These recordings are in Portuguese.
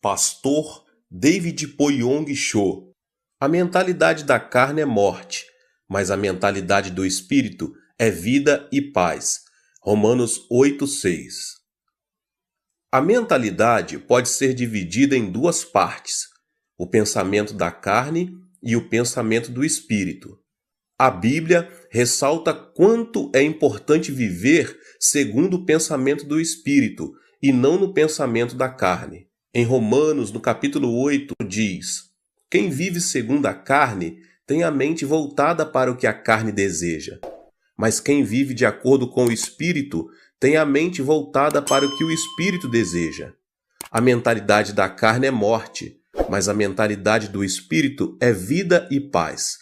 Pastor David Poyong-Cho. A mentalidade da carne é morte, mas a mentalidade do espírito é vida e paz. Romanos 8:6. A mentalidade pode ser dividida em duas partes: o pensamento da carne e o pensamento do espírito. A Bíblia ressalta quanto é importante viver segundo o pensamento do espírito e não no pensamento da carne. Em Romanos, no capítulo 8, diz: quem vive segundo a carne tem a mente voltada para o que a carne deseja. Mas quem vive de acordo com o Espírito tem a mente voltada para o que o Espírito deseja. A mentalidade da carne é morte, mas a mentalidade do Espírito é vida e paz.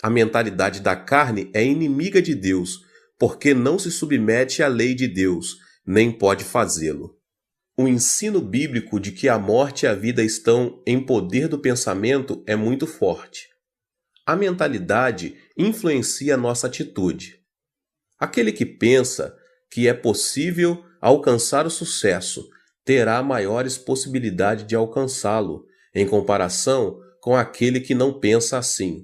A mentalidade da carne é inimiga de Deus, porque não se submete à lei de Deus, nem pode fazê-lo. O ensino bíblico de que a morte e a vida estão em poder do pensamento é muito forte. A mentalidade influencia a nossa atitude. Aquele que pensa que é possível alcançar o sucesso terá maiores possibilidades de alcançá-lo, em comparação com aquele que não pensa assim.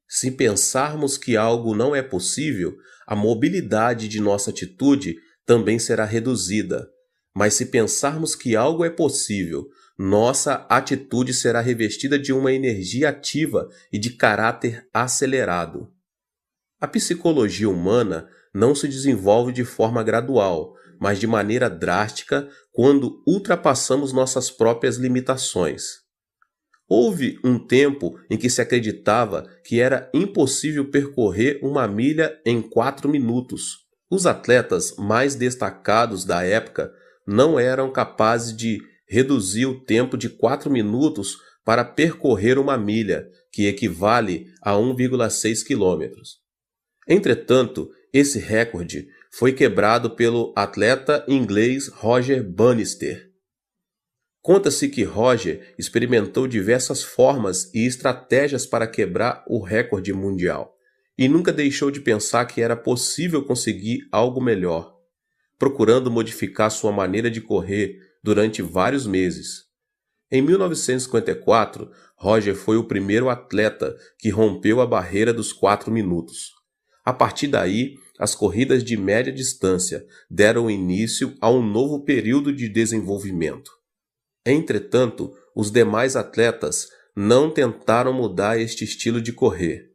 Se pensarmos que algo não é possível, a mobilidade de nossa atitude também será reduzida. Mas se pensarmos que algo é possível, nossa atitude será revestida de uma energia ativa e de caráter acelerado. A psicologia humana não se desenvolve de forma gradual, mas de maneira drástica quando ultrapassamos nossas próprias limitações. Houve um tempo em que se acreditava que era impossível percorrer uma milha em 4 minutos. Os atletas mais destacados da época não eram capazes de reduzir o tempo de 4 minutos para percorrer uma milha, que equivale a 1,6 quilômetros. Entretanto, esse recorde foi quebrado pelo atleta inglês Roger Bannister. Conta-se que Roger experimentou diversas formas e estratégias para quebrar o recorde mundial, e nunca deixou de pensar que era possível conseguir algo melhor, procurando modificar sua maneira de correr durante vários meses. Em 1954, Roger foi o primeiro atleta que rompeu a barreira dos 4 minutos. A partir daí, as corridas de média distância deram início a um novo período de desenvolvimento. Entretanto, os demais atletas não tentaram mudar este estilo de correr.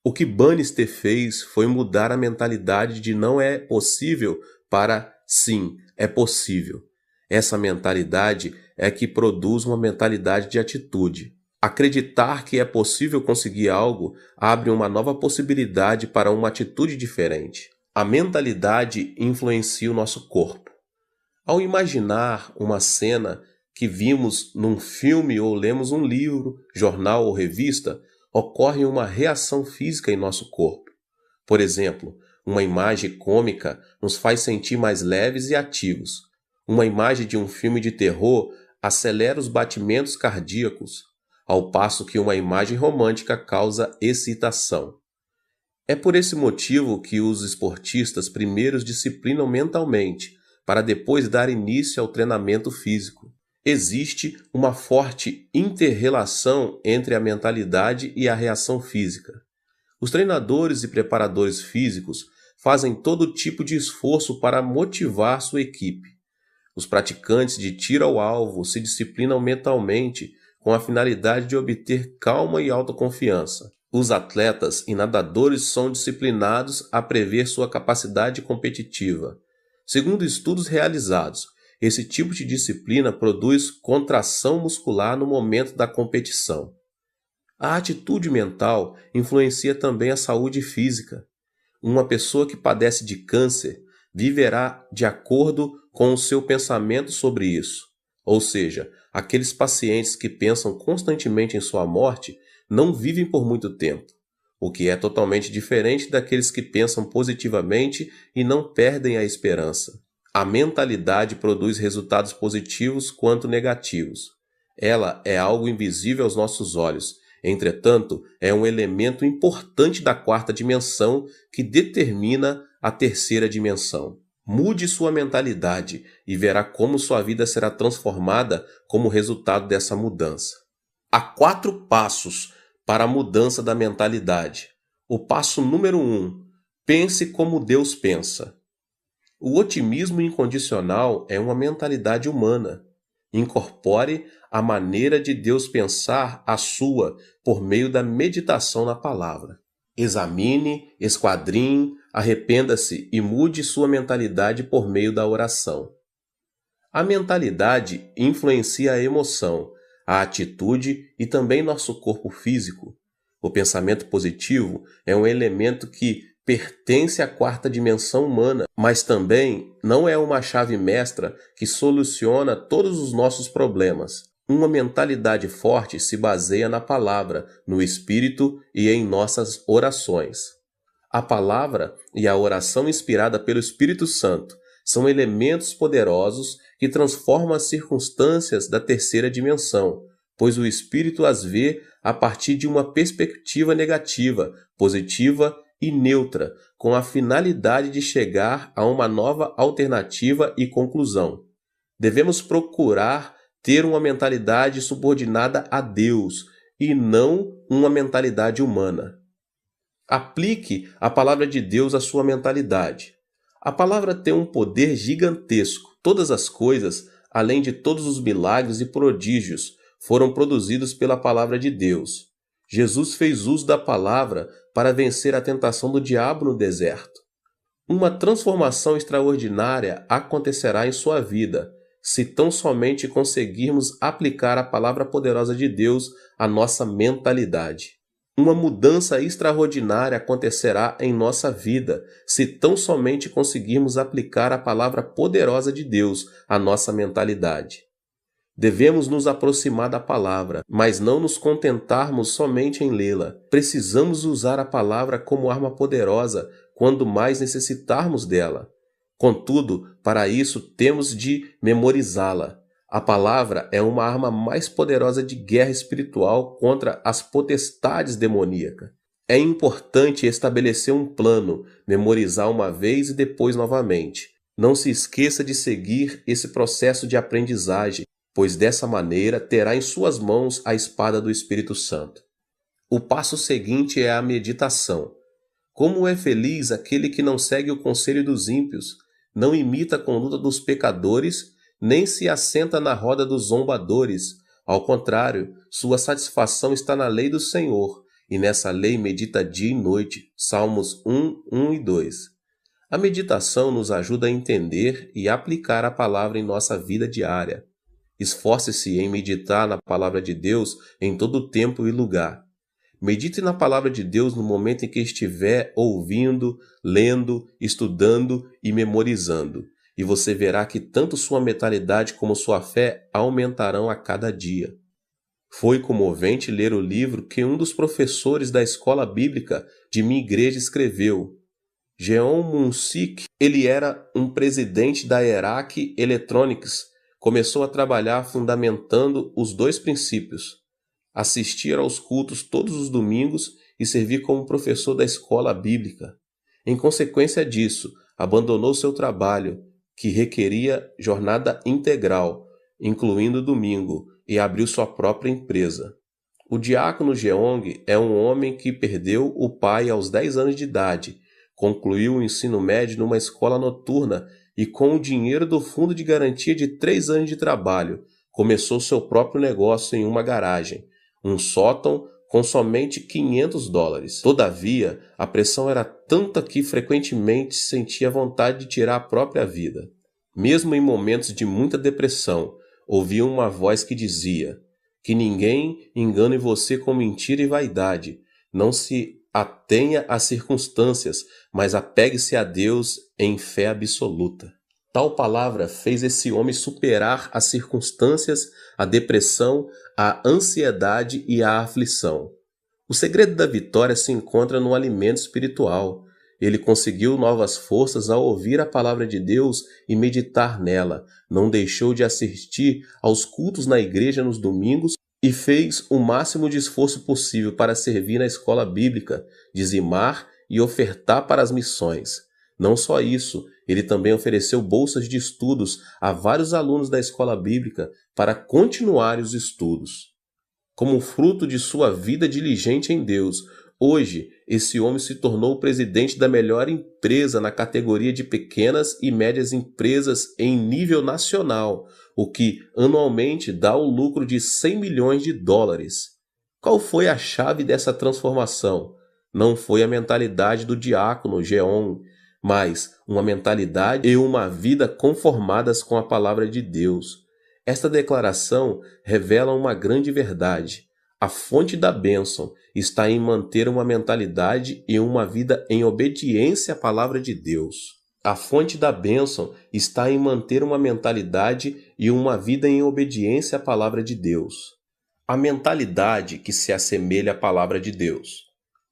O que Bannister fez foi mudar a mentalidade de não é possível para sim, é possível. Essa mentalidade é que produz uma mentalidade de atitude. Acreditar que é possível conseguir algo abre uma nova possibilidade para uma atitude diferente. A mentalidade influencia o nosso corpo. Ao imaginar uma cena que vimos num filme ou lemos um livro, jornal ou revista, ocorre uma reação física em nosso corpo. Por exemplo, uma imagem cômica nos faz sentir mais leves e ativos. Uma imagem de um filme de terror acelera os batimentos cardíacos, ao passo que uma imagem romântica causa excitação. É por esse motivo que os esportistas primeiro disciplinam mentalmente, para depois dar início ao treinamento físico. Existe uma forte inter-relação entre a mentalidade e a reação física. Os treinadores e preparadores físicos fazem todo tipo de esforço para motivar sua equipe. Os praticantes de tiro ao alvo se disciplinam mentalmente com a finalidade de obter calma e autoconfiança. Os atletas e nadadores são disciplinados a prever sua capacidade competitiva. Segundo estudos realizados, esse tipo de disciplina produz contração muscular no momento da competição. A atitude mental influencia também a saúde física. Uma pessoa que padece de câncer viverá de acordo com o seu pensamento sobre isso. Ou seja, aqueles pacientes que pensam constantemente em sua morte não vivem por muito tempo, o que é totalmente diferente daqueles que pensam positivamente e não perdem a esperança. A mentalidade produz resultados positivos quanto negativos. Ela é algo invisível aos nossos olhos. Entretanto, é um elemento importante da 4ª dimensão que determina a 3ª dimensão. Mude sua mentalidade e verá como sua vida será transformada como resultado dessa mudança. Há 4 passos para a mudança da mentalidade. O passo número 1: pense como Deus pensa. O otimismo incondicional é uma mentalidade humana. Incorpore a maneira de Deus pensar a sua por meio da meditação na palavra. Examine, esquadrinhe, arrependa-se e mude sua mentalidade por meio da oração. A mentalidade influencia a emoção, a atitude e também nosso corpo físico. O pensamento positivo é um elemento que pertence à 4ª dimensão humana, mas também não é uma chave mestra que soluciona todos os nossos problemas. Uma mentalidade forte se baseia na palavra, no espírito e em nossas orações. A palavra e a oração inspirada pelo Espírito Santo são elementos poderosos que transformam as circunstâncias da 3ª dimensão, pois o Espírito as vê a partir de uma perspectiva negativa, positiva e neutra, com a finalidade de chegar a uma nova alternativa e conclusão. Devemos procurar ter uma mentalidade subordinada a Deus e não uma mentalidade humana. Aplique a palavra de Deus à sua mentalidade. A palavra tem um poder gigantesco. Todas as coisas, além de todos os milagres e prodígios, foram produzidos pela palavra de Deus. Jesus fez uso da palavra para vencer a tentação do diabo no deserto. Uma transformação extraordinária acontecerá em sua vida, se tão somente conseguirmos aplicar a palavra poderosa de Deus à nossa mentalidade. Uma mudança extraordinária acontecerá em nossa vida, se tão somente conseguirmos aplicar a palavra poderosa de Deus à nossa mentalidade. Devemos nos aproximar da palavra, mas não nos contentarmos somente em lê-la. Precisamos usar a palavra como arma poderosa quando mais necessitarmos dela. Contudo, para isso temos de memorizá-la. A palavra é uma arma mais poderosa de guerra espiritual contra as potestades demoníacas. É importante estabelecer um plano, memorizar uma vez e depois novamente. Não se esqueça de seguir esse processo de aprendizagem, pois dessa maneira terá em suas mãos a espada do Espírito Santo. O passo seguinte é a meditação. Como é feliz aquele que não segue o conselho dos ímpios, não imita a conduta dos pecadores, nem se assenta na roda dos zombadores. Ao contrário, sua satisfação está na lei do Senhor, e nessa lei medita dia e noite. Salmos 1, 1 e 2. A meditação nos ajuda a entender e aplicar a palavra em nossa vida diária. Esforce-se em meditar na palavra de Deus em todo tempo e lugar. Medite na palavra de Deus no momento em que estiver ouvindo, lendo, estudando e memorizando, e você verá que tanto sua mentalidade como sua fé aumentarão a cada dia. Foi comovente ler o livro que um dos professores da escola bíblica de minha igreja escreveu. Jeon Mun-sik, ele era um presidente da Erac Electronics, começou a trabalhar fundamentando os 2 princípios: assistir aos cultos todos os domingos e servir como professor da escola bíblica. Em consequência disso, abandonou seu trabalho, que requeria jornada integral, incluindo domingo, e abriu sua própria empresa. O diácono Jeong é um homem que perdeu o pai aos 10 anos de idade, concluiu o ensino médio numa escola noturna e, com o dinheiro do fundo de garantia de 3 anos de trabalho, começou seu próprio negócio em uma garagem, um sótão com somente $500. Todavia, a pressão era tanta que frequentemente sentia vontade de tirar a própria vida. Mesmo em momentos de muita depressão, ouvia uma voz que dizia: que ninguém engane você com mentira e vaidade. Não se atenha às circunstâncias, mas apegue-se a Deus em fé absoluta. Tal palavra fez esse homem superar as circunstâncias, a depressão, a ansiedade e a aflição. O segredo da vitória se encontra no alimento espiritual. Ele conseguiu novas forças ao ouvir a palavra de Deus e meditar nela. Não deixou de assistir aos cultos na igreja nos domingos e fez o máximo de esforço possível para servir na escola bíblica, dizimar e ofertar para as missões. Não só isso, Ele também ofereceu bolsas de estudos a vários alunos da escola bíblica para continuarem os estudos. Como fruto de sua vida diligente em Deus, hoje esse homem se tornou o presidente da melhor empresa na categoria de pequenas e médias empresas em nível nacional, o que anualmente dá um lucro de 100 milhões de dólares. Qual foi a chave dessa transformação? Não foi a mentalidade do diácono Geon, mas uma mentalidade e uma vida conformadas com a palavra de Deus. Esta declaração revela uma grande verdade. A fonte da bênção está em manter uma mentalidade e uma vida em obediência à palavra de Deus. A fonte da bênção está em manter uma mentalidade e uma vida em obediência à palavra de Deus. A mentalidade que se assemelha à palavra de Deus.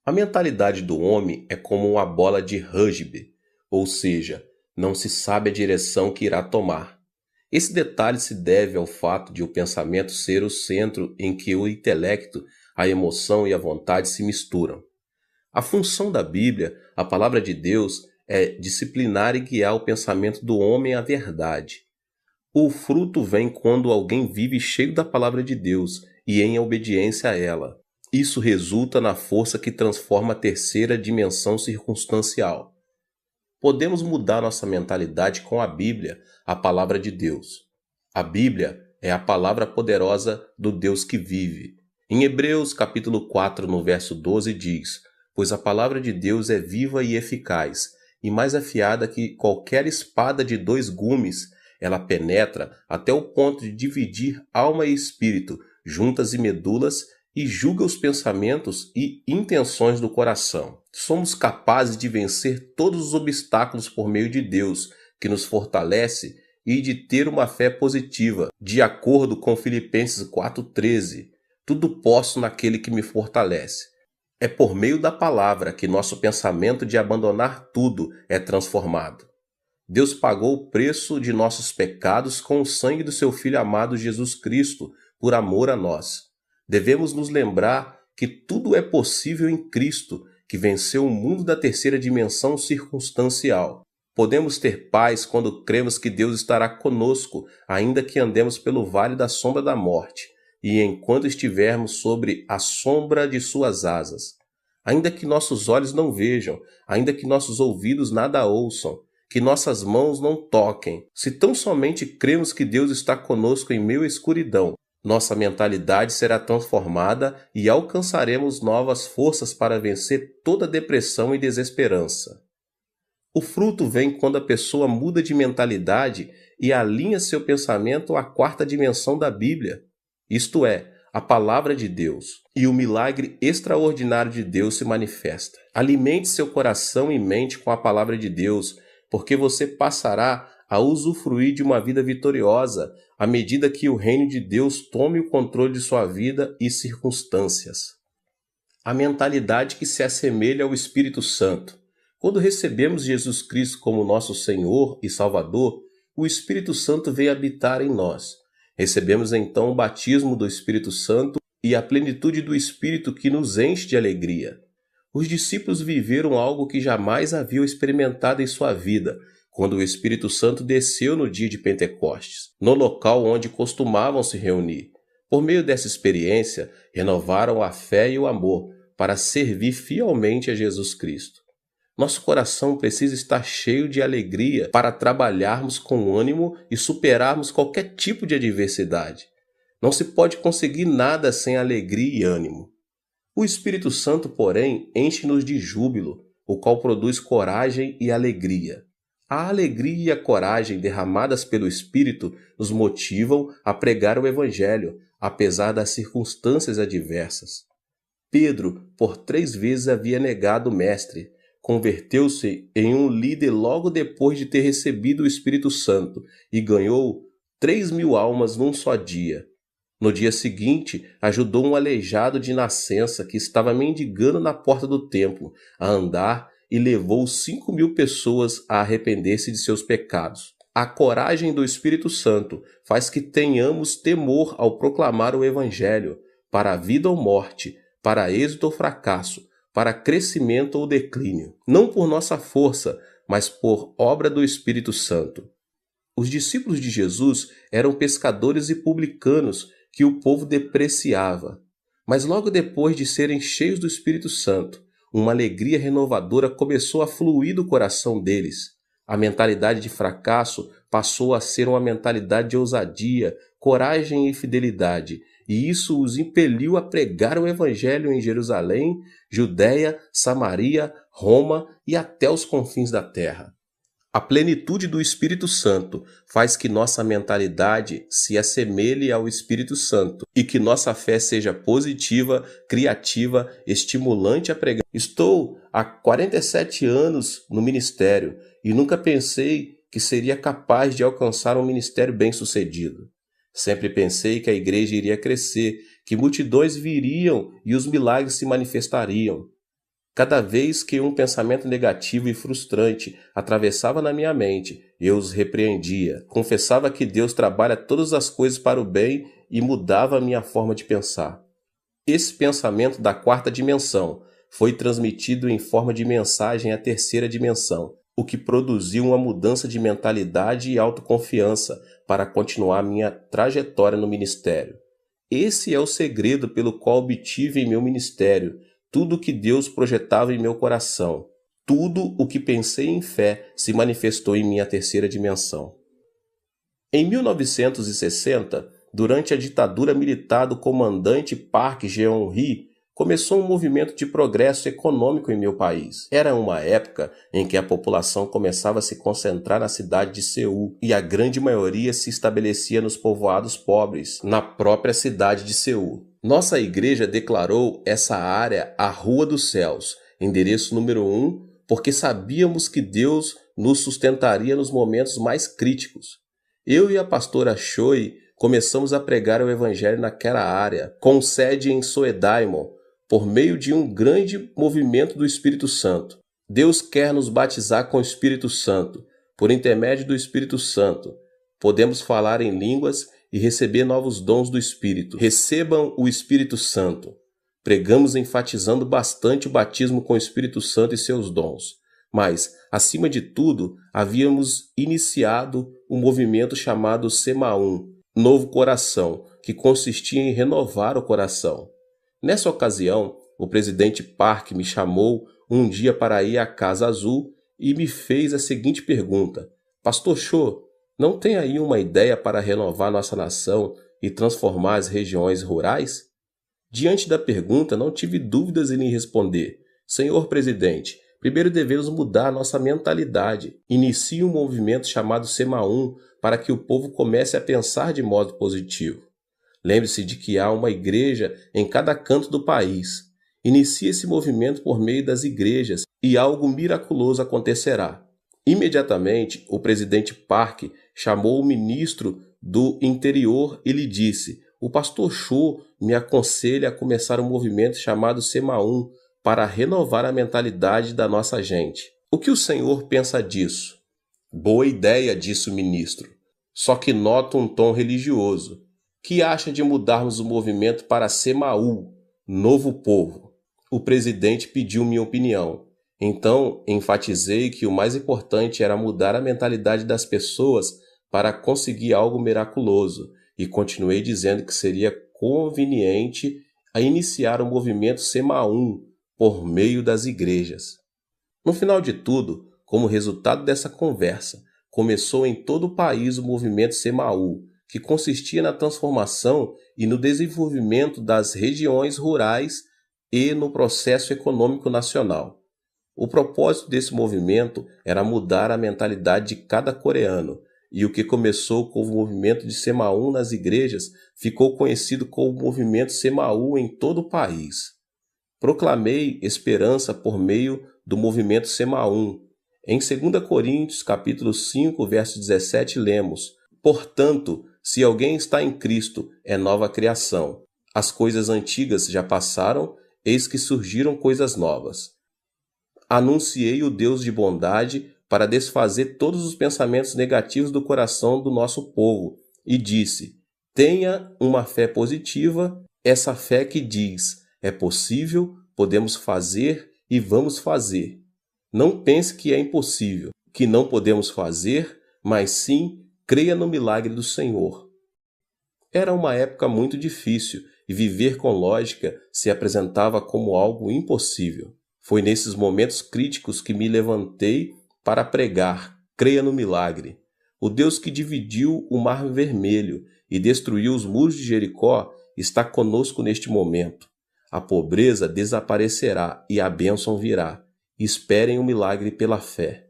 A mentalidade do homem é como uma bola de rugby, ou seja, não se sabe a direção que irá tomar. Esse detalhe se deve ao fato de o pensamento ser o centro em que o intelecto, a emoção e a vontade se misturam. A função da Bíblia, a palavra de Deus, é disciplinar e guiar o pensamento do homem à verdade. O fruto vem quando alguém vive cheio da palavra de Deus e em obediência a ela. Isso resulta na força que transforma a terceira dimensão circunstancial. Podemos mudar nossa mentalidade com a Bíblia, a palavra de Deus. A Bíblia é a palavra poderosa do Deus que vive. Em Hebreus capítulo 4, no verso 12 diz: "Pois a palavra de Deus é viva e eficaz, e mais afiada que qualquer espada de 2 gumes, ela penetra até o ponto de dividir alma e espírito, juntas e medulas, e julga os pensamentos e intenções do coração." Somos capazes de vencer todos os obstáculos por meio de Deus, que nos fortalece, e de ter uma fé positiva, de acordo com Filipenses 4,13. Tudo posso naquele que me fortalece. É por meio da palavra que nosso pensamento de abandonar tudo é transformado. Deus pagou o preço de nossos pecados com o sangue do seu Filho amado Jesus Cristo, por amor a nós. Devemos nos lembrar que tudo é possível em Cristo, que venceu o mundo da terceira dimensão circunstancial. Podemos ter paz quando cremos que Deus estará conosco, ainda que andemos pelo vale da sombra da morte, e enquanto estivermos sobre a sombra de suas asas. Ainda que nossos olhos não vejam, ainda que nossos ouvidos nada ouçam, que nossas mãos não toquem, se tão somente cremos que Deus está conosco em meio à escuridão, nossa mentalidade será transformada e alcançaremos novas forças para vencer toda depressão e desesperança. O fruto vem quando a pessoa muda de mentalidade e alinha seu pensamento à quarta dimensão da Bíblia, isto é, a palavra de Deus, e o milagre extraordinário de Deus se manifesta. Alimente seu coração e mente com a palavra de Deus, porque você passará a usufruir de uma vida vitoriosa à medida que o reino de Deus tome o controle de sua vida e circunstâncias. A mentalidade que se assemelha ao Espírito Santo. Quando recebemos Jesus Cristo como nosso Senhor e Salvador, o Espírito Santo veio habitar em nós. Recebemos então o batismo do Espírito Santo e a plenitude do Espírito que nos enche de alegria. Os discípulos viveram algo que jamais haviam experimentado em sua vida, quando o Espírito Santo desceu no dia de Pentecostes, no local onde costumavam se reunir. Por meio dessa experiência, renovaram a fé e o amor para servir fielmente a Jesus Cristo. Nosso coração precisa estar cheio de alegria para trabalharmos com ânimo e superarmos qualquer tipo de adversidade. Não se pode conseguir nada sem alegria e ânimo. O Espírito Santo, porém, enche-nos de júbilo, o qual produz coragem e alegria. A alegria e a coragem derramadas pelo Espírito nos motivam a pregar o Evangelho, apesar das circunstâncias adversas. Pedro, por 3 vezes havia negado o Mestre. Converteu-se em um líder logo depois de ter recebido o Espírito Santo e ganhou 3.000 almas num só dia. No dia seguinte, ajudou um aleijado de nascença que estava mendigando na porta do templo a andar e levou 5.000 pessoas a arrepender-se de seus pecados. A coragem do Espírito Santo faz que tenhamos temor ao proclamar o Evangelho, para a vida ou morte, para êxito ou fracasso, para crescimento ou declínio. Não por nossa força, mas por obra do Espírito Santo. Os discípulos de Jesus eram pescadores e publicanos que o povo depreciava. Mas logo depois de serem cheios do Espírito Santo, uma alegria renovadora começou a fluir do coração deles. A mentalidade de fracasso passou a ser uma mentalidade de ousadia, coragem e fidelidade, e isso os impeliu a pregar o Evangelho em Jerusalém, Judéia, Samaria, Roma e até os confins da terra. A plenitude do Espírito Santo faz que nossa mentalidade se assemelhe ao Espírito Santo e que nossa fé seja positiva, criativa, estimulante a pregar. Estou há 47 anos no ministério e nunca pensei que seria capaz de alcançar um ministério bem-sucedido. Sempre pensei que a igreja iria crescer, que multidões viriam e os milagres se manifestariam. Cada vez que um pensamento negativo e frustrante atravessava na minha mente, eu os repreendia, confessava que Deus trabalha todas as coisas para o bem e mudava a minha forma de pensar. Esse pensamento da quarta dimensão foi transmitido em forma de mensagem à terceira dimensão, o que produziu uma mudança de mentalidade e autoconfiança para continuar minha trajetória no ministério. Esse é o segredo pelo qual obtive em meu ministério tudo o que Deus projetava em meu coração. Tudo o que pensei em fé se manifestou em minha terceira dimensão. Em 1960, durante a ditadura militar do comandante Park Geun-hye, começou um movimento de progresso econômico em meu país. Era uma época em que a população começava a se concentrar na cidade de Seul e a grande maioria se estabelecia nos povoados pobres, na própria cidade de Seul. Nossa igreja declarou essa área a Rua dos Céus, endereço número 1, porque sabíamos que Deus nos sustentaria nos momentos mais críticos. Eu e a pastora Choi começamos a pregar o evangelho naquela área, com sede em Soedaimon, por meio de um grande movimento do Espírito Santo. Deus quer nos batizar com o Espírito Santo. Por intermédio do Espírito Santo, podemos falar em línguas e receber novos dons do Espírito. Recebam o Espírito Santo. Pregamos enfatizando bastante o batismo com o Espírito Santo e seus dons. Mas, acima de tudo, havíamos iniciado um movimento chamado Semaum, Novo Coração, que consistia em renovar o coração. Nessa ocasião, o presidente Park me chamou um dia para ir à Casa Azul e me fez a seguinte pergunta: Pastor Cho, não tem aí uma ideia para renovar nossa nação e transformar as regiões rurais? Diante da pergunta, não tive dúvidas em lhe responder: Senhor presidente, primeiro devemos mudar nossa mentalidade. Inicie um movimento chamado Semaum para que o povo comece a pensar de modo positivo. Lembre-se de que há uma igreja em cada canto do país. Inicie esse movimento por meio das igrejas e algo miraculoso acontecerá. Imediatamente, o presidente Park chamou o ministro do Interior e lhe disse: o pastor Cho me aconselha a começar um movimento chamado Semaum para renovar a mentalidade da nossa gente. O que o senhor pensa disso? Boa ideia, disse o ministro. Só que noto um tom religioso. Que acha de mudarmos o movimento para Semaú, Novo Povo? O presidente pediu minha opinião. Então, enfatizei que o mais importante era mudar a mentalidade das pessoas para conseguir algo miraculoso e continuei dizendo que seria conveniente a iniciar o movimento Semaum por meio das igrejas. No final de tudo, como resultado dessa conversa, começou em todo o país o movimento Semaú, que consistia na transformação e no desenvolvimento das regiões rurais e no processo econômico nacional. O propósito desse movimento era mudar a mentalidade de cada coreano, e o que começou com o movimento de Semaum nas igrejas ficou conhecido como movimento Semaú em todo o país. Proclamei esperança por meio do movimento Semaum. Em 2 Coríntios, capítulo 5, verso 17, lemos: Portanto, se alguém está em Cristo, é nova criação. As coisas antigas já passaram, eis que surgiram coisas novas. Anunciei o Deus de bondade para desfazer todos os pensamentos negativos do coração do nosso povo e disse: tenha uma fé positiva, essa fé que diz: é possível, podemos fazer e vamos fazer. Não pense que é impossível. que não podemos fazer, mas sim creia no milagre do Senhor. Era uma época muito difícil e viver com lógica se apresentava como algo impossível. Foi nesses momentos críticos que me levantei para pregar, creia no milagre. O Deus que dividiu o Mar Vermelho e destruiu os muros de Jericó está conosco neste momento. A pobreza desaparecerá e a bênção virá. Esperem o milagre pela fé.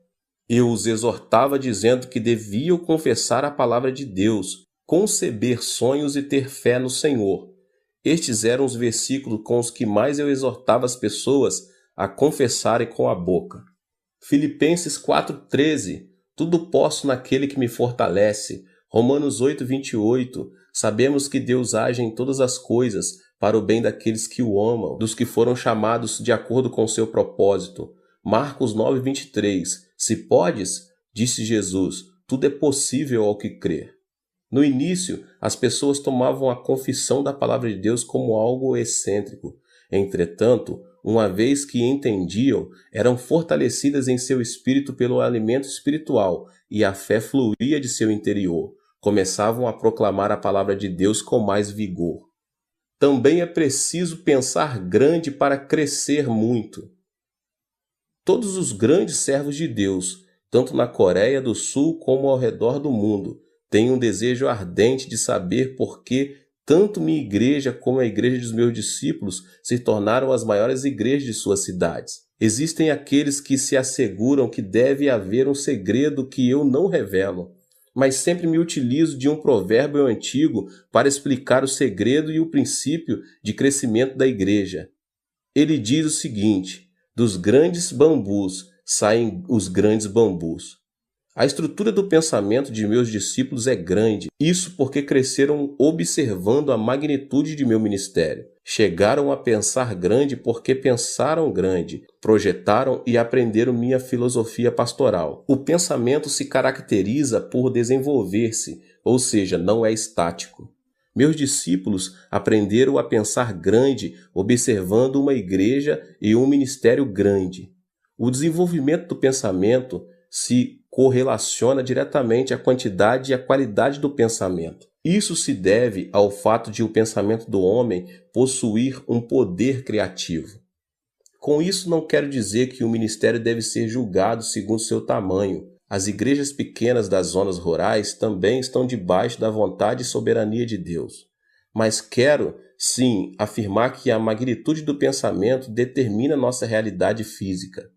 Eu os exortava dizendo que deviam confessar a palavra de Deus, conceber sonhos e ter fé no Senhor. Estes eram os versículos com os que mais eu exortava as pessoas a confessarem com a boca. Filipenses 4,13, tudo posso naquele que me fortalece. Romanos 8,28, sabemos que Deus age em todas as coisas para o bem daqueles que o amam, dos que foram chamados de acordo com seu propósito. Marcos 9,23, se podes, disse Jesus, tudo é possível ao que crer. No início, as pessoas tomavam a confissão da palavra de Deus como algo excêntrico. Entretanto, uma vez que entendiam, eram fortalecidas em seu espírito pelo alimento espiritual e a fé fluía de seu interior. Começavam a proclamar a palavra de Deus com mais vigor. Também é preciso pensar grande para crescer muito. Todos os grandes servos de Deus, tanto na Coreia do Sul como ao redor do mundo, têm um desejo ardente de saber por que tanto minha igreja como a igreja dos meus discípulos se tornaram as maiores igrejas de suas cidades. Existem aqueles que se asseguram que deve haver um segredo que eu não revelo, mas sempre me utilizo de um provérbio antigo para explicar o segredo e o princípio de crescimento da igreja. Ele diz o seguinte: dos grandes bambus saem os grandes bambus. A estrutura do pensamento de meus discípulos é grande, isso porque cresceram observando a magnitude de meu ministério. Chegaram a pensar grande porque pensaram grande, projetaram e aprenderam minha filosofia pastoral. O pensamento se caracteriza por desenvolver-se, ou seja, não é estático. Meus discípulos aprenderam a pensar grande observando uma igreja e um ministério grande. O desenvolvimento do pensamento se correlaciona diretamente à quantidade e à qualidade do pensamento. Isso se deve ao fato de o pensamento do homem possuir um poder criativo. Com isso, não quero dizer que o ministério deve ser julgado segundo seu tamanho. As igrejas pequenas das zonas rurais também estão debaixo da vontade e soberania de Deus. Mas quero, sim, afirmar que a magnitude do pensamento determina nossa realidade física.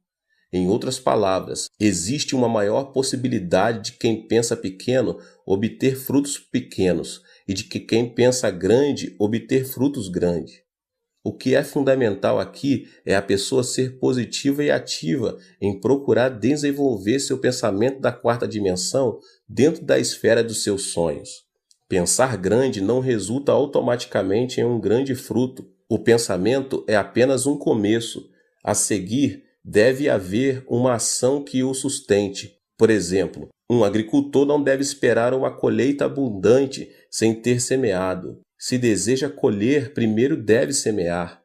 Em outras palavras, existe uma maior possibilidade de quem pensa pequeno obter frutos pequenos e de que quem pensa grande obter frutos grandes. O que é fundamental aqui é a pessoa ser positiva e ativa em procurar desenvolver seu pensamento da quarta dimensão dentro da esfera dos seus sonhos. Pensar grande não resulta automaticamente em um grande fruto. O pensamento é apenas um começo. A seguir, deve haver uma ação que o sustente. Por exemplo, um agricultor não deve esperar uma colheita abundante sem ter semeado. Se deseja colher, primeiro deve semear.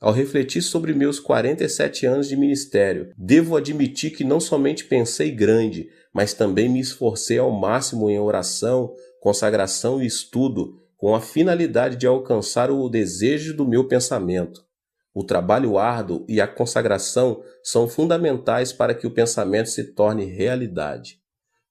Ao refletir sobre meus 47 anos de ministério, devo admitir que não somente pensei grande, mas também me esforcei ao máximo em oração, consagração e estudo, com a finalidade de alcançar o desejo do meu pensamento. O trabalho árduo e a consagração são fundamentais para que o pensamento se torne realidade.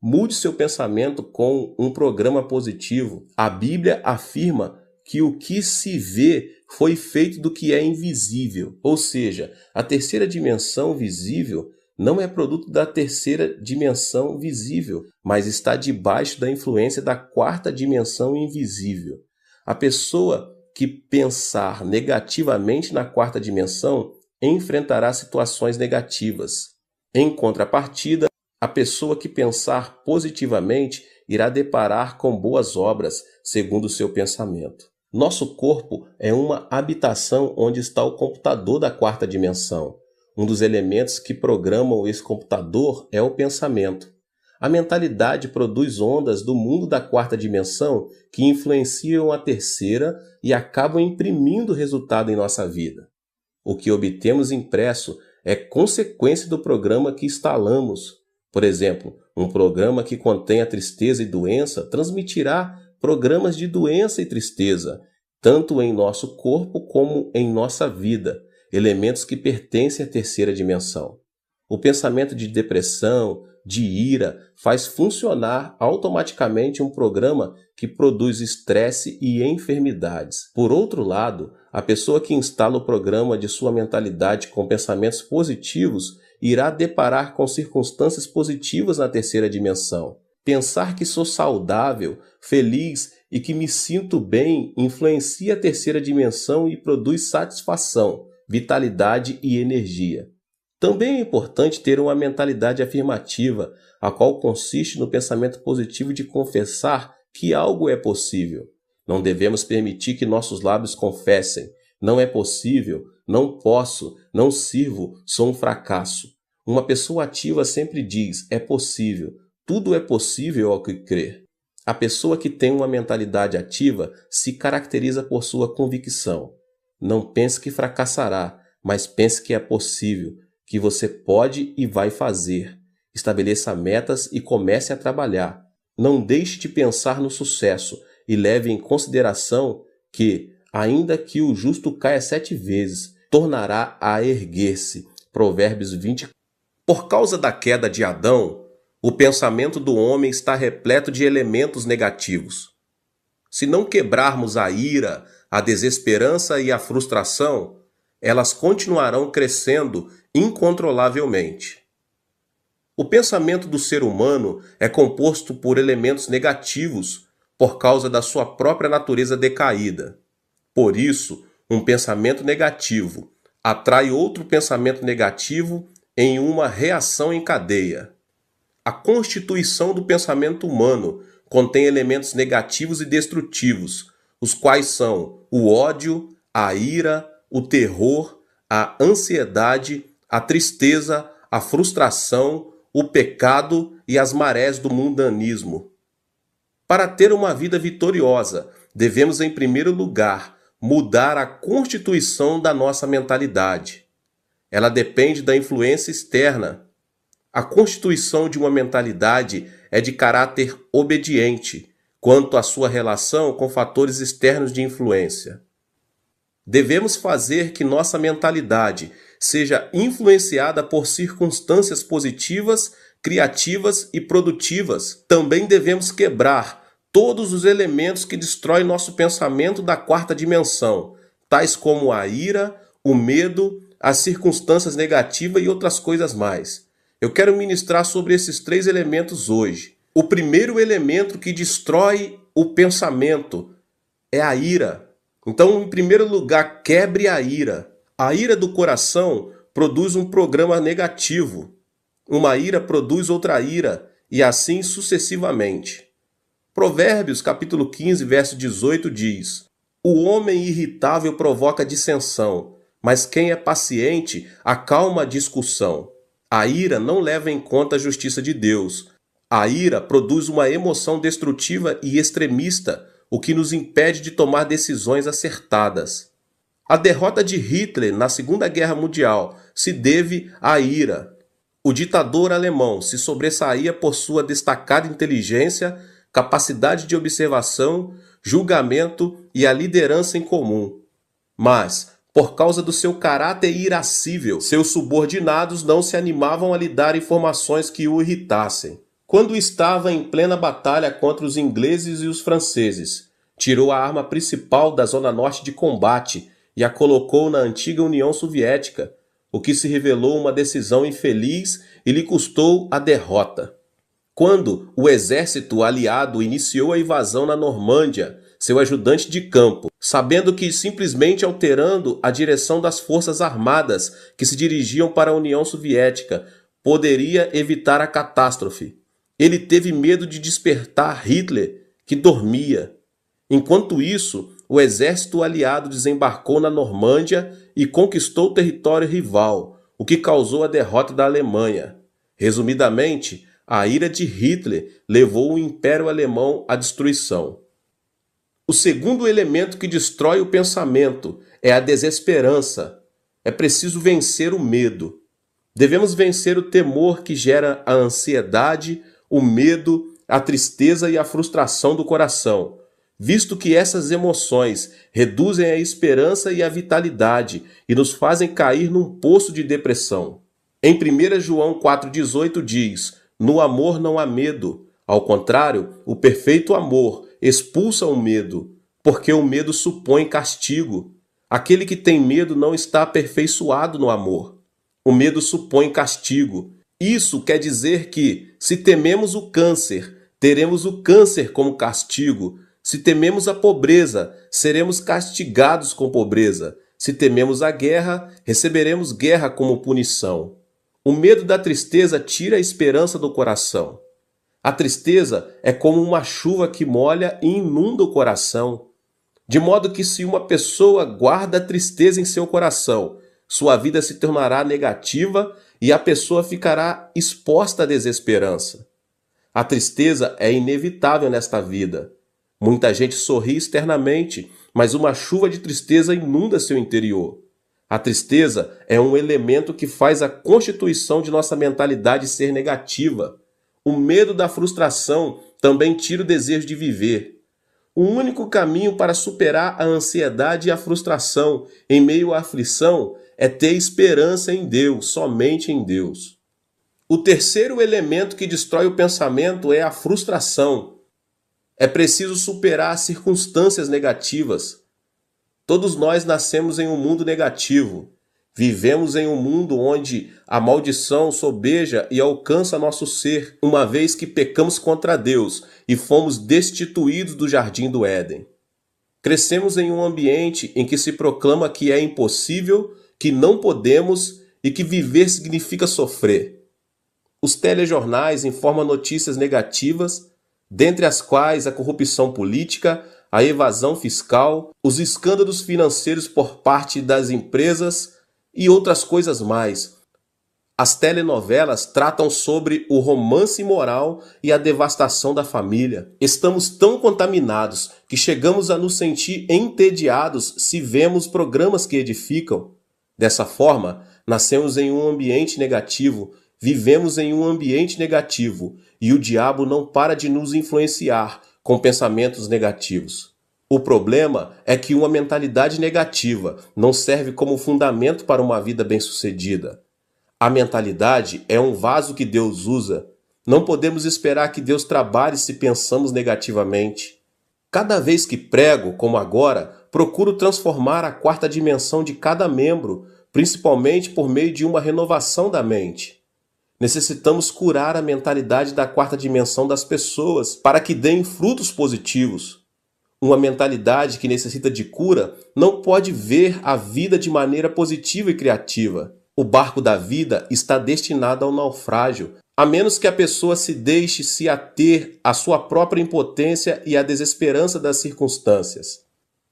Mude seu pensamento com um programa positivo. A Bíblia afirma que o que se vê foi feito do que é invisível, ou seja, a terceira dimensão visível não é produto da terceira dimensão visível, mas está debaixo da influência da quarta dimensão invisível. A pessoa que pensar negativamente na quarta dimensão enfrentará situações negativas. Em contrapartida, a pessoa que pensar positivamente irá deparar com boas obras, segundo o seu pensamento. Nosso corpo é uma habitação onde está o computador da quarta dimensão. Um dos elementos que programam esse computador é o pensamento. A mentalidade produz ondas do mundo da quarta dimensão que influenciam a terceira e acabam imprimindo resultado em nossa vida. O que obtemos impresso é consequência do programa que instalamos. Por exemplo, um programa que contenha tristeza e doença transmitirá programas de doença e tristeza, tanto em nosso corpo como em nossa vida, elementos que pertencem à terceira dimensão. O pensamento de depressão, de ira, faz funcionar automaticamente um programa que produz estresse e enfermidades. Por outro lado, a pessoa que instala o programa de sua mentalidade com pensamentos positivos irá deparar com circunstâncias positivas na terceira dimensão. Pensar que sou saudável, feliz e que me sinto bem influencia a terceira dimensão e produz satisfação, vitalidade e energia. Também é importante ter uma mentalidade afirmativa, a qual consiste no pensamento positivo de confessar que algo é possível. Não devemos permitir que nossos lábios confessem: não é possível, não posso, não sirvo, sou um fracasso. Uma pessoa ativa sempre diz: é possível, tudo é possível ao que crer. A pessoa que tem uma mentalidade ativa se caracteriza por sua convicção. Não pense que fracassará, mas pense que é possível, que você pode e vai fazer. Estabeleça metas e comece a trabalhar. Não deixe de pensar no sucesso e leve em consideração que, ainda que o justo caia 7 vezes, tornará a erguer-se. Provérbios 20. Por causa da queda de Adão, o pensamento do homem está repleto de elementos negativos. Se não quebrarmos a ira, a desesperança e a frustração, elas continuarão crescendo incontrolavelmente. O pensamento do ser humano é composto por elementos negativos por causa da sua própria natureza decaída. Por isso, um pensamento negativo atrai outro pensamento negativo em uma reação em cadeia. A constituição do pensamento humano contém elementos negativos e destrutivos, os quais são o ódio, a ira, o terror, a ansiedade, a tristeza, a frustração, o pecado e as marés do mundanismo. Para ter uma vida vitoriosa, devemos, em primeiro lugar, mudar a constituição da nossa mentalidade. Ela depende da influência externa. A constituição de uma mentalidade é de caráter obediente quanto à sua relação com fatores externos de influência. Devemos fazer que nossa mentalidade seja influenciada por circunstâncias positivas, criativas e produtivas. Também devemos quebrar todos os elementos que destroem nosso pensamento da quarta dimensão, tais como a ira, o medo, as circunstâncias negativas e outras coisas mais. Eu quero ministrar sobre esses 3 elementos hoje. O primeiro elemento que destrói o pensamento é a ira. Então, em primeiro lugar, quebre a ira. A ira do coração produz um programa negativo. Uma ira produz outra ira, e assim sucessivamente. Provérbios, capítulo 15, verso 18 diz: o homem irritável provoca dissensão, mas quem é paciente acalma a discussão. A ira não leva em conta a justiça de Deus. A ira produz uma emoção destrutiva e extremista, o que nos impede de tomar decisões acertadas. A derrota de Hitler na Segunda Guerra Mundial se deve à ira. O ditador alemão se sobressaía por sua destacada inteligência, capacidade de observação, julgamento e a liderança em comum. Mas, por causa do seu caráter irascível, seus subordinados não se animavam a lhe dar informações que o irritassem. Quando estava em plena batalha contra os ingleses e os franceses, tirou a arma principal da zona norte de combate e a colocou na antiga União Soviética, o que se revelou uma decisão infeliz e lhe custou a derrota. Quando o exército aliado iniciou a invasão na Normândia, seu ajudante de campo, sabendo que simplesmente alterando a direção das forças armadas que se dirigiam para a União Soviética poderia evitar a catástrofe, ele teve medo de despertar Hitler, que dormia. Enquanto isso, o exército aliado desembarcou na Normândia e conquistou o território rival, o que causou a derrota da Alemanha. Resumidamente, a ira de Hitler levou o Império Alemão à destruição. O segundo elemento que destrói o pensamento é a desesperança. É preciso vencer o medo. Devemos vencer o temor que gera a ansiedade, o medo, a tristeza e a frustração do coração, visto que essas emoções reduzem a esperança e a vitalidade e nos fazem cair num poço de depressão. Em 1 João 4,18 diz: "No amor não há medo. Ao contrário, o perfeito amor expulsa o medo, porque o medo supõe castigo. Aquele que tem medo não está aperfeiçoado no amor. O medo supõe castigo. Isso quer dizer que, se tememos o câncer, teremos o câncer como castigo. Se tememos a pobreza, seremos castigados com pobreza. Se tememos a guerra, receberemos guerra como punição." O medo da tristeza tira a esperança do coração. A tristeza é como uma chuva que molha e inunda o coração. De modo que, se uma pessoa guarda a tristeza em seu coração, sua vida se tornará negativa e a pessoa ficará exposta à desesperança. A tristeza é inevitável nesta vida. Muita gente sorri externamente, mas uma chuva de tristeza inunda seu interior. A tristeza é um elemento que faz a constituição de nossa mentalidade ser negativa. O medo da frustração também tira o desejo de viver. O único caminho para superar a ansiedade e a frustração em meio à aflição é ter esperança em Deus, somente em Deus. O terceiro elemento que destrói o pensamento é a frustração. É preciso superar as circunstâncias negativas. Todos nós nascemos em um mundo negativo. Vivemos em um mundo onde a maldição sobeja e alcança nosso ser, uma vez que pecamos contra Deus e fomos destituídos do jardim do Éden. Crescemos em um ambiente em que se proclama que é impossível, que não podemos e que viver significa sofrer. Os telejornais informam notícias negativas, dentre as quais a corrupção política, a evasão fiscal, os escândalos financeiros por parte das empresas e outras coisas mais. As telenovelas tratam sobre o romance imoral e a devastação da família. Estamos tão contaminados que chegamos a nos sentir entediados se vemos programas que edificam. Dessa forma, nascemos em um ambiente negativo, vivemos em um ambiente negativo e o diabo não para de nos influenciar com pensamentos negativos. O problema é que uma mentalidade negativa não serve como fundamento para uma vida bem-sucedida. A mentalidade é um vaso que Deus usa. Não podemos esperar que Deus trabalhe se pensamos negativamente. Cada vez que prego, como agora, procuro transformar a quarta dimensão de cada membro, principalmente por meio de uma renovação da mente. Necessitamos curar a mentalidade da quarta dimensão das pessoas para que deem frutos positivos. Uma mentalidade que necessita de cura não pode ver a vida de maneira positiva e criativa. O barco da vida está destinado ao naufrágio, a menos que a pessoa se deixe se ater à sua própria impotência e à desesperança das circunstâncias.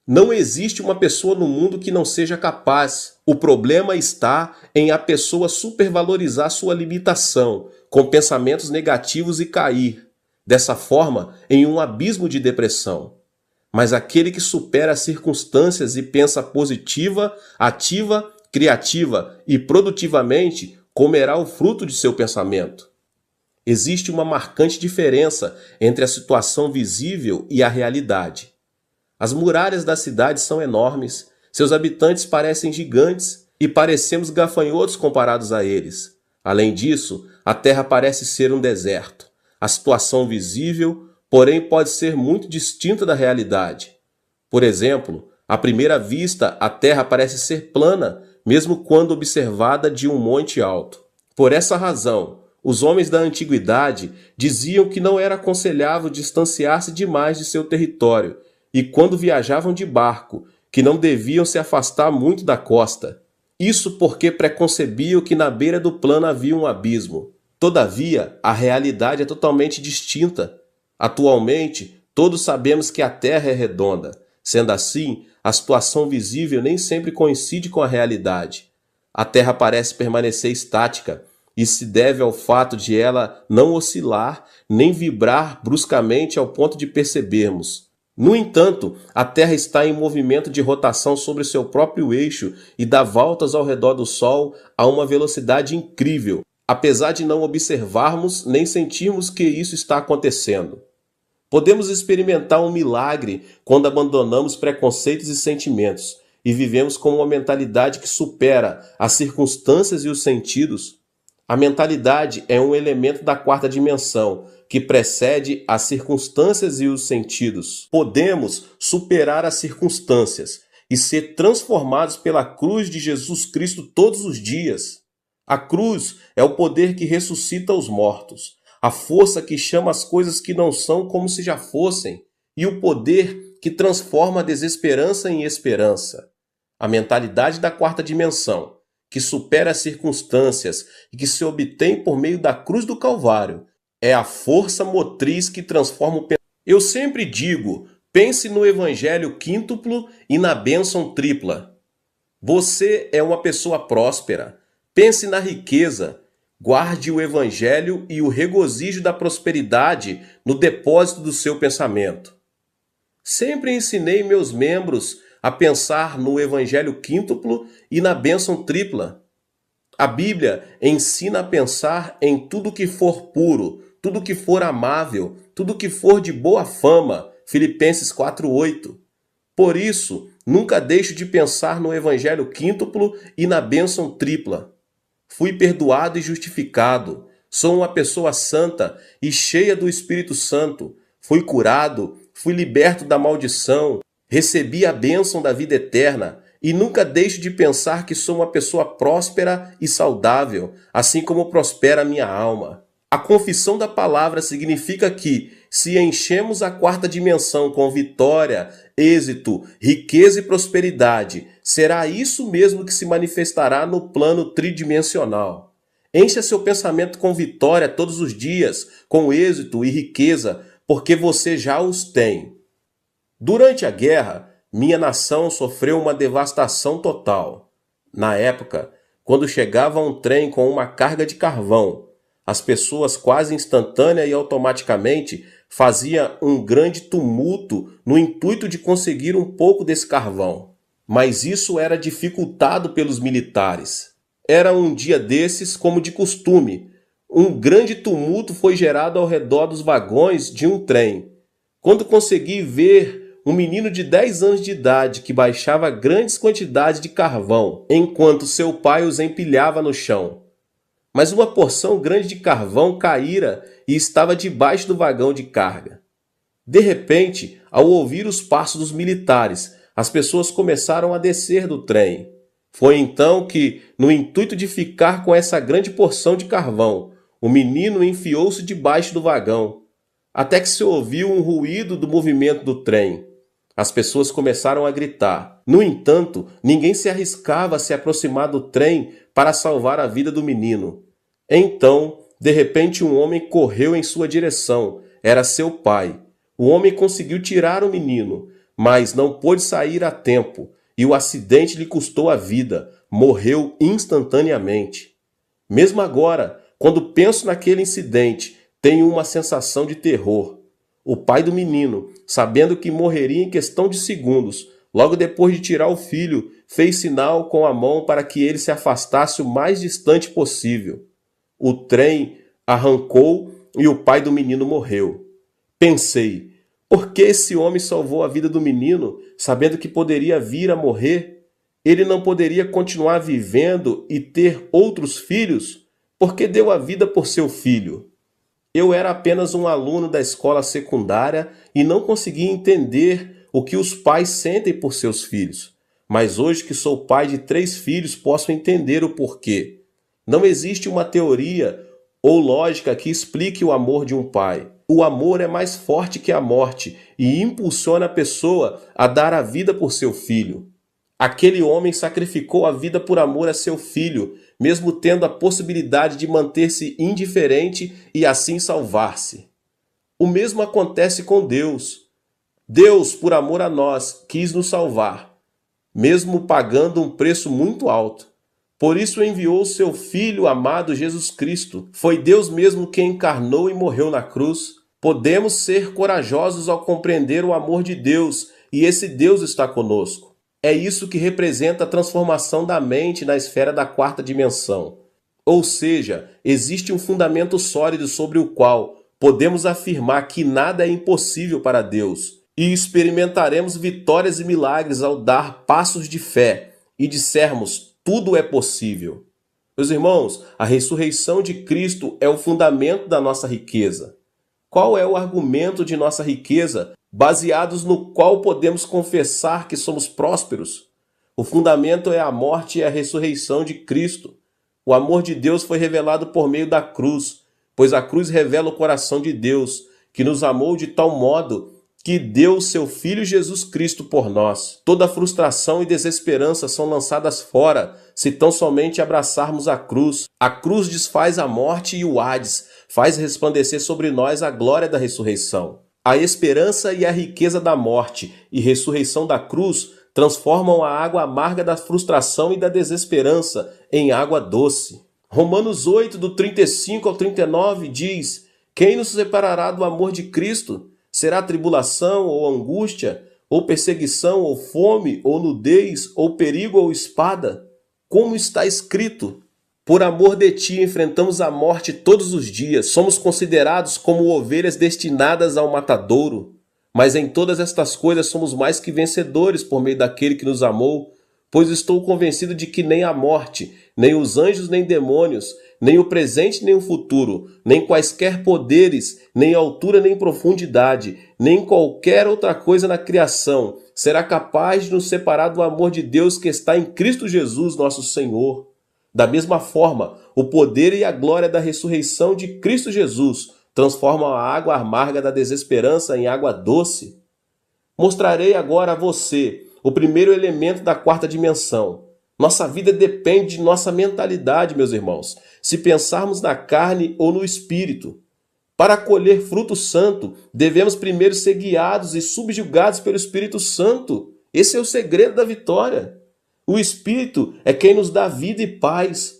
Não existe uma pessoa no mundo que não seja capaz. O problema está em a pessoa supervalorizar sua limitação, com pensamentos negativos e cair, dessa forma, em um abismo de depressão. Mas aquele que supera as circunstâncias e pensa positiva, ativa, criativa e produtivamente, comerá o fruto de seu pensamento. Existe uma marcante diferença entre a situação visível e a realidade. As muralhas da cidade são enormes, seus habitantes parecem gigantes e parecemos gafanhotos comparados a eles. Além disso, a terra parece ser um deserto. A situação visível, porém, pode ser muito distinta da realidade. Por exemplo, à primeira vista, a terra parece ser plana, mesmo quando observada de um monte alto. Por essa razão, os homens da antiguidade diziam que não era aconselhável distanciar-se demais de seu território e, quando viajavam de barco, que não deviam se afastar muito da costa. Isso porque preconcebiam que na beira do plano havia um abismo. Todavia, a realidade é totalmente distinta. Atualmente, todos sabemos que a Terra é redonda. Sendo assim, a situação visível nem sempre coincide com a realidade. A Terra parece permanecer estática. Isso se deve ao fato de ela não oscilar nem vibrar bruscamente ao ponto de percebermos. No entanto, a Terra está em movimento de rotação sobre seu próprio eixo e dá voltas ao redor do Sol a uma velocidade incrível, apesar de não observarmos nem sentirmos que isso está acontecendo. Podemos experimentar um milagre quando abandonamos preconceitos e sentimentos e vivemos com uma mentalidade que supera as circunstâncias e os sentidos. A mentalidade é um elemento da quarta dimensão que precede as circunstâncias e os sentidos. Podemos superar as circunstâncias e ser transformados pela cruz de Jesus Cristo todos os dias. A cruz é o poder que ressuscita os mortos, a força que chama as coisas que não são como se já fossem, e o poder que transforma a desesperança em esperança. A mentalidade da quarta dimensão, que supera as circunstâncias e que se obtém por meio da cruz do Calvário, é a força motriz que transforma o pensamento. Eu sempre digo, pense no evangelho quíntuplo e na bênção tripla. Você é uma pessoa próspera. Pense na riqueza. Guarde o evangelho e o regozijo da prosperidade no depósito do seu pensamento. Sempre ensinei meus membros a pensar no evangelho quíntuplo e na bênção tripla. A Bíblia ensina a pensar em tudo que for puro, tudo que for amável, tudo que for de boa fama. Filipenses 4:8. Por isso, nunca deixo de pensar no evangelho quíntuplo e na bênção tripla. Fui perdoado e justificado. Sou uma pessoa santa e cheia do Espírito Santo. Fui curado, fui liberto da maldição, recebi a bênção da vida eterna e nunca deixo de pensar que sou uma pessoa próspera e saudável, assim como prospera a minha alma. A confissão da palavra significa que, se enchemos a quarta dimensão com vitória, êxito, riqueza e prosperidade, será isso mesmo que se manifestará no plano tridimensional. Encha seu pensamento com vitória todos os dias, com êxito e riqueza, porque você já os tem. Durante a guerra, minha nação sofreu uma devastação total. Na época, quando chegava um trem com uma carga de carvão, as pessoas quase instantânea e automaticamente faziam um grande tumulto no intuito de conseguir um pouco desse carvão. Mas isso era dificultado pelos militares. Era um dia desses, como de costume. Um grande tumulto foi gerado ao redor dos vagões de um trem. Quando consegui ver um menino de 10 anos de idade que baixava grandes quantidades de carvão, enquanto seu pai os empilhava no chão. Mas uma porção grande de carvão caíra e estava debaixo do vagão de carga. De repente, ao ouvir os passos dos militares, as pessoas começaram a descer do trem. Foi então que, no intuito de ficar com essa grande porção de carvão, o menino enfiou-se debaixo do vagão, até que se ouviu um ruído do movimento do trem. As pessoas começaram a gritar. No entanto, ninguém se arriscava a se aproximar do trem para salvar a vida do menino. Então, de repente, um homem correu em sua direção. Era seu pai. O homem conseguiu tirar o menino, mas não pôde sair a tempo, e o acidente lhe custou a vida. Morreu instantaneamente. Mesmo agora, quando penso naquele incidente, tenho uma sensação de terror. O pai do menino, sabendo que morreria em questão de segundos, logo depois de tirar o filho, fez sinal com a mão para que ele se afastasse o mais distante possível. O trem arrancou e o pai do menino morreu. Pensei, por que esse homem salvou a vida do menino, sabendo que poderia vir a morrer? Ele não poderia continuar vivendo e ter outros filhos? Por que deu a vida por seu filho? Eu era apenas um aluno da escola secundária e não conseguia entender o que os pais sentem por seus filhos. Mas hoje que sou pai de 3 filhos, posso entender o porquê. Não existe uma teoria ou lógica que explique o amor de um pai. O amor é mais forte que a morte e impulsiona a pessoa a dar a vida por seu filho. Aquele homem sacrificou a vida por amor a seu filho, mesmo tendo a possibilidade de manter-se indiferente e assim salvar-se. O mesmo acontece com Deus. Deus, por amor a nós, quis nos salvar, mesmo pagando um preço muito alto. Por isso enviou seu Filho amado Jesus Cristo. Foi Deus mesmo quem encarnou e morreu na cruz. Podemos ser corajosos ao compreender o amor de Deus e esse Deus está conosco. É isso que representa a transformação da mente na esfera da quarta dimensão. Ou seja, existe um fundamento sólido sobre o qual podemos afirmar que nada é impossível para Deus e experimentaremos vitórias e milagres ao dar passos de fé e dissermos tudo é possível. Meus irmãos, a ressurreição de Cristo é o fundamento da nossa riqueza. Qual é o argumento de nossa riqueza, baseados no qual podemos confessar que somos prósperos? O fundamento é a morte e a ressurreição de Cristo. O amor de Deus foi revelado por meio da cruz, pois a cruz revela o coração de Deus, que nos amou de tal modo que deu o seu Filho Jesus Cristo por nós. Toda frustração e desesperança são lançadas fora, se tão somente abraçarmos a cruz. A cruz desfaz a morte e o Hades, faz resplandecer sobre nós a glória da ressurreição. A esperança e a riqueza da morte e ressurreição da cruz transformam a água amarga da frustração e da desesperança em água doce. Romanos 8, do 35 ao 39 diz: quem nos separará do amor de Cristo? Será tribulação ou angústia, ou perseguição, ou fome, ou nudez, ou perigo, ou espada? Como está escrito: por amor de ti enfrentamos a morte todos os dias, somos considerados como ovelhas destinadas ao matadouro. Mas em todas estas coisas somos mais que vencedores por meio daquele que nos amou, pois estou convencido de que nem a morte, nem os anjos, nem demônios, nem o presente, nem o futuro, nem quaisquer poderes, nem altura, nem profundidade, nem qualquer outra coisa na criação será capaz de nos separar do amor de Deus que está em Cristo Jesus, nosso Senhor. Da mesma forma, o poder e a glória da ressurreição de Cristo Jesus transformam a água amarga da desesperança em água doce. Mostrarei agora a você o primeiro elemento da quarta dimensão. Nossa vida depende de nossa mentalidade, meus irmãos, se pensarmos na carne ou no espírito. Para colher fruto santo, devemos primeiro ser guiados e subjugados pelo Espírito Santo. Esse é o segredo da vitória. O Espírito é quem nos dá vida e paz.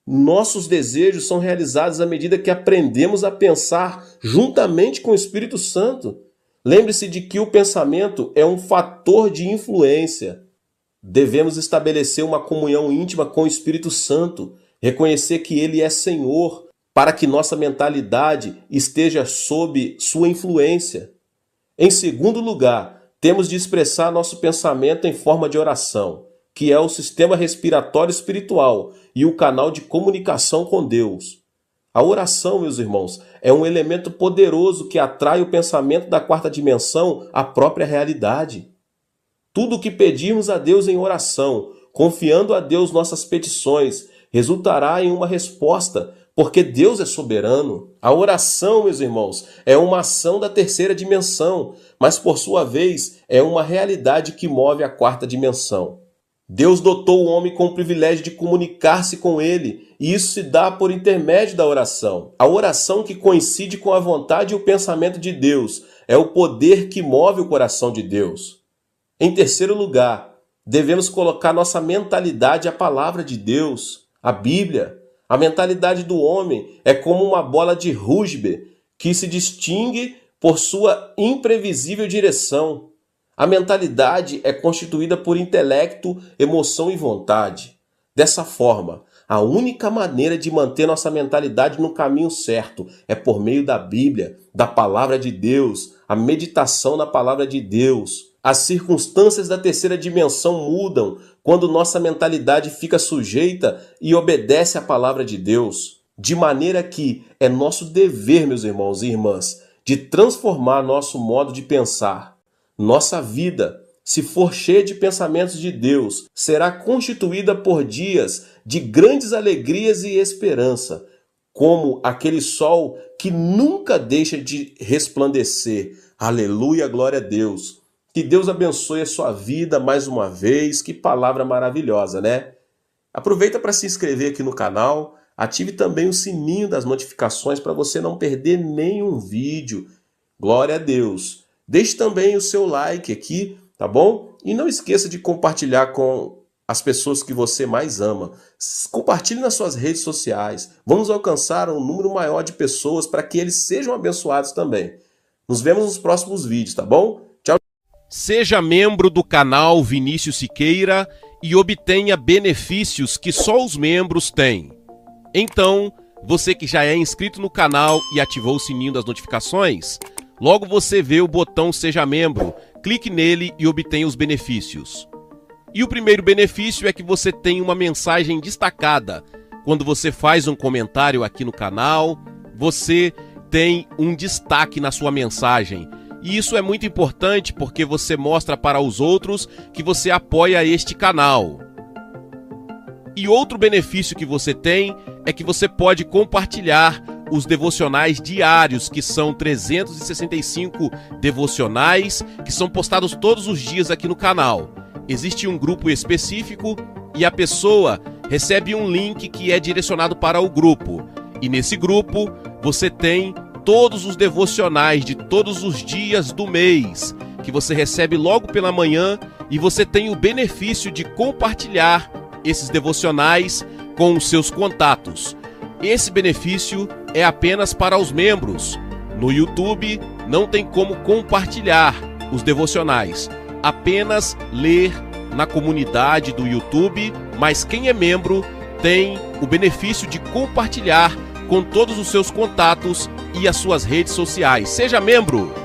Nossos desejos são realizados à medida que aprendemos a pensar juntamente com o Espírito Santo. Lembre-se de que o pensamento é um fator de influência. Devemos estabelecer uma comunhão íntima com o Espírito Santo, reconhecer que Ele é Senhor, para que nossa mentalidade esteja sob sua influência. Em segundo lugar, temos de expressar nosso pensamento em forma de oração, que é o sistema respiratório espiritual e o canal de comunicação com Deus. A oração, meus irmãos, é um elemento poderoso que atrai o pensamento da quarta dimensão à própria realidade. Tudo o que pedirmos a Deus em oração, confiando a Deus nossas petições, resultará em uma resposta, porque Deus é soberano. A oração, meus irmãos, é uma ação da terceira dimensão, mas por sua vez é uma realidade que move a quarta dimensão. Deus dotou o homem com o privilégio de comunicar-se com ele, e isso se dá por intermédio da oração. A oração que coincide com a vontade e o pensamento de Deus é o poder que move o coração de Deus. Em terceiro lugar, devemos colocar nossa mentalidade à palavra de Deus, a Bíblia. A mentalidade do homem é como uma bola de rugby que se distingue por sua imprevisível direção. A mentalidade é constituída por intelecto, emoção e vontade. Dessa forma, a única maneira de manter nossa mentalidade no caminho certo é por meio da Bíblia, da Palavra de Deus, a meditação na Palavra de Deus. As circunstâncias da terceira dimensão mudam quando nossa mentalidade fica sujeita e obedece à Palavra de Deus. De maneira que é nosso dever, meus irmãos e irmãs, de transformar nosso modo de pensar. Nossa vida, se for cheia de pensamentos de Deus, será constituída por dias de grandes alegrias e esperança, como aquele sol que nunca deixa de resplandecer. Aleluia, glória a Deus. Que Deus abençoe a sua vida mais uma vez. Que palavra maravilhosa, né? Aproveita para se inscrever aqui no canal, ative também o sininho das notificações para você não perder nenhum vídeo. Glória a Deus. Deixe também o seu like aqui, tá bom? E não esqueça de compartilhar com as pessoas que você mais ama. Compartilhe nas suas redes sociais. Vamos alcançar um número maior de pessoas para que eles sejam abençoados também. Nos vemos nos próximos vídeos, tá bom? Tchau. Seja membro do canal Vinícius Siqueira e obtenha benefícios que só os membros têm. Então, você que já é inscrito no canal e ativou o sininho das notificações, logo você vê o botão Seja Membro, clique nele e obtenha os benefícios. E o primeiro benefício é que você tem uma mensagem destacada. Quando você faz um comentário aqui no canal, você tem um destaque na sua mensagem. E isso é muito importante porque você mostra para os outros que você apoia este canal. E outro benefício que você tem é que você pode compartilhar os devocionais diários, que são 365 devocionais, que são postados todos os dias aqui no canal. Existe um grupo específico e a pessoa recebe um link que é direcionado para o grupo. E nesse grupo você tem todos os devocionais de todos os dias do mês, que você recebe logo pela manhã, e você tem o benefício de compartilhar esses devocionais com os seus contatos. Esse benefício é apenas para os membros. No YouTube não tem como compartilhar os devocionais, apenas ler na comunidade do YouTube, mas quem é membro tem o benefício de compartilhar com todos os seus contatos e as suas redes sociais. Seja membro!